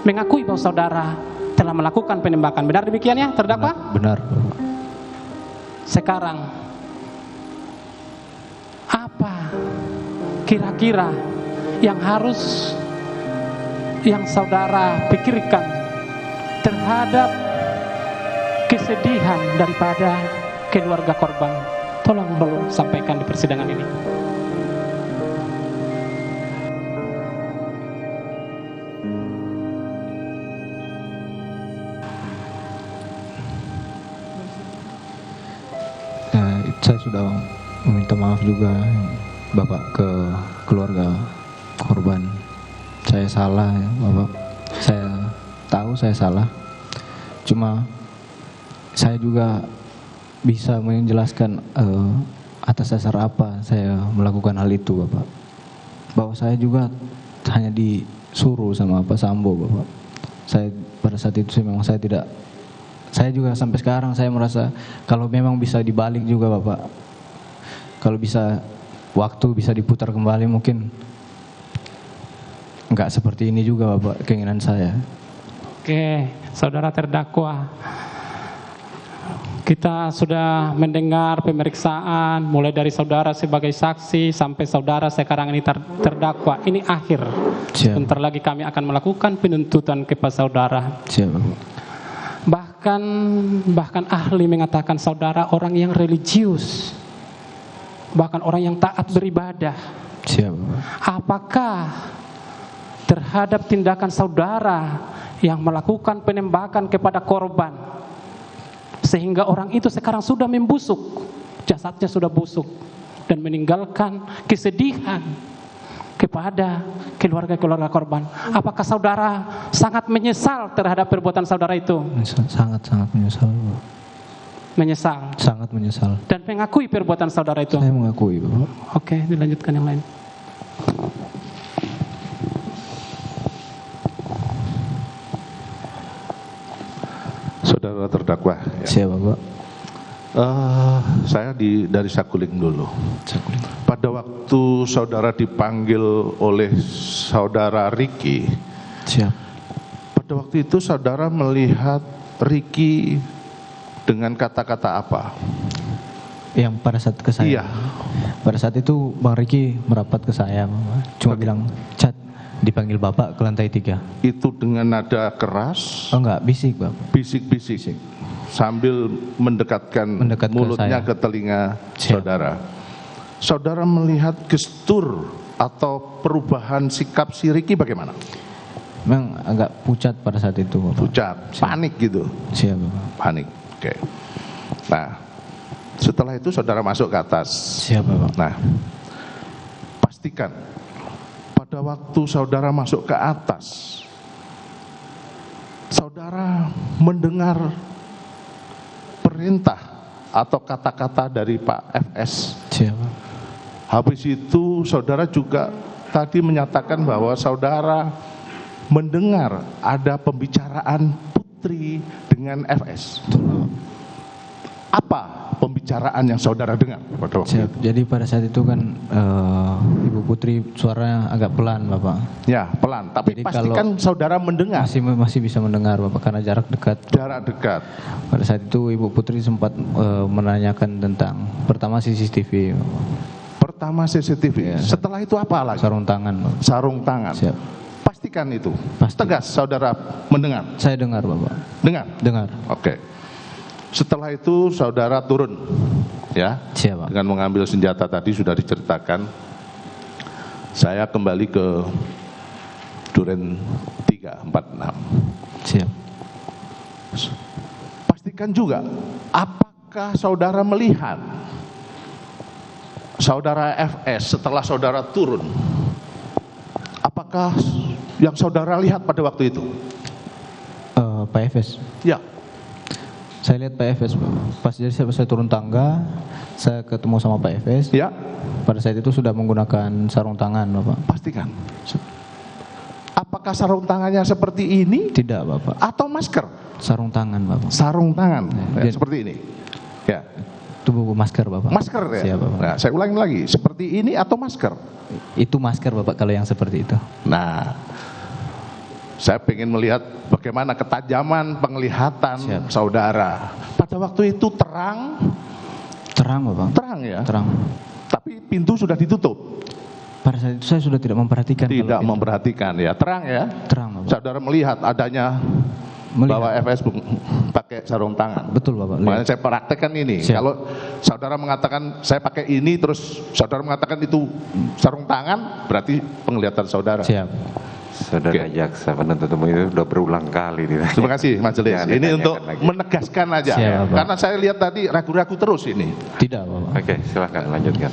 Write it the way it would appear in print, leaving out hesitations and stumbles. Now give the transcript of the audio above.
mengakui bahwa saudara telah melakukan penembakan. Benar demikian ya, terdakwa? Benar. Sekarang, apa kira-kira yang saudara pikirkan terhadap kesedihan daripada keluarga korban? Tolong sampaikan di persidangan ini. Saya sudah meminta maaf juga Bapak ke keluarga korban. Saya salah ya Bapak. Saya tahu saya salah. Cuma saya juga bisa menjelaskan atas dasar apa saya melakukan hal itu Bapak. Bahwa saya juga hanya disuruh sama Pak Sambo Bapak. Saya pada saat itu memang saya juga sampai sekarang saya merasa kalau memang bisa dibalik juga Bapak, kalau bisa waktu bisa diputar kembali mungkin enggak seperti ini juga Bapak keinginan saya. Oke, saudara terdakwa, kita sudah mendengar pemeriksaan mulai dari saudara sebagai saksi sampai saudara sekarang ini terdakwa. Ini akhir. Sebentar lagi kami akan melakukan penuntutan kepada saudara. Siap Bapak. Bahkan ahli mengatakan saudara orang yang religius, bahkan orang yang taat beribadah. Siap. Apakah terhadap tindakan saudara yang melakukan penembakan kepada korban sehingga orang itu sekarang sudah membusuk, jasadnya sudah busuk dan meninggalkan kesedihan kepada keluarga-keluarga korban, apakah saudara sangat menyesal terhadap perbuatan saudara itu? Sangat menyesal. Menyesal? Sangat menyesal. Dan mengakui perbuatan saudara itu? Saya mengakui Bapak. Oke, dilanjutkan yang lain. Saudara terdakwa ya. Siapa Bapak? Saya dari Saguling dulu. Pada waktu saudara dipanggil oleh saudara Ricky, siap. Pada waktu itu saudara melihat Ricky dengan kata-kata apa? Yang pada saat ke saya. Iya. Pada saat itu Bang Ricky merapat ke saya, Bapak. Cuma bilang, "Cat, dipanggil Bapak ke lantai 3." Itu dengan nada keras? Oh enggak, bisik Bapak. Bisik-bisik. Sambil mendekatkan mulutnya ke telinga saudara. Saudara melihat gestur atau perubahan sikap si Ricky bagaimana? Memang agak pucat pada saat itu Bapak. Pucat, panik gitu? Siap Bapak. Panik, oke. Nah, setelah itu saudara masuk ke atas. Siap Bapak. Nah, pastikan pada waktu saudara masuk ke atas, saudara mendengar perintah atau kata-kata dari Pak FS. Siapa? Habis itu saudara juga tadi menyatakan bahwa saudara mendengar ada pembicaraan Putri dengan FS. Apa pembicaraan yang saudara dengar pada waktu itu? Jadi pada saat itu kan Ibu Putri suaranya agak pelan Bapak. Ya, pelan. Tapi Jadi pastikan saudara mendengar. Masih bisa mendengar Bapak karena jarak dekat. Jarak dekat. Pada saat itu Ibu Putri sempat menanyakan tentang pertama CCTV. Pertama CCTV. Ya. Setelah itu apa lagi? Sarung tangan Bapak. Sarung tangan. Siap. Pastikan itu. Pasti. Tegas saudara mendengar. Saya dengar Bapak. Dengar. Dengar. Oke. Setelah itu saudara turun, ya, siap, dengan mengambil senjata tadi sudah diceritakan. Saya kembali ke Duren 346. Siap. Pastikan juga, apakah saudara melihat saudara FS setelah saudara turun? Apakah yang saudara lihat pada waktu itu? Pak FS. Ya. Saya lihat Pak FS, pas jadi saya turun tangga, saya ketemu sama Pak FS. Ya. Pada saat itu sudah menggunakan sarung tangan, Bapak. Pastikan. Apakah sarung tangannya seperti ini? Tidak, Bapak. Atau masker? Sarung tangan, Bapak. Sarung tangan, ya, seperti ini. Ya. Itu masker, Bapak. Masker ya. Siap, Bapak. Nah, saya ulangi lagi, seperti ini atau masker? Itu masker, Bapak, kalau yang seperti itu. Nah, Saya ingin melihat bagaimana ketajaman penglihatan saudara. Pada waktu itu terang Bapak. Terang ya? Terang. Tapi pintu sudah ditutup. Pada saat itu saya sudah tidak memperhatikan. Tidak memperhatikan ya, terang ya? Terang Bapak. Saudara melihat adanya bahwa FS pakai sarung tangan. Betul Bapak. Makanya saya praktekkan ini. Kalau saudara mengatakan saya pakai ini, terus saudara mengatakan itu sarung tangan, berarti penglihatan saudara. Siap. Saudara jaksa penuntut umum itu sudah berulang kali. Terima kasih majelis. Jangan Ini untuk lagi. menegaskan aja. Siap, Bapak. Karena saya lihat tadi ragu-ragu terus ini. Tidak Bapak. Oke, silahkan lanjutkan.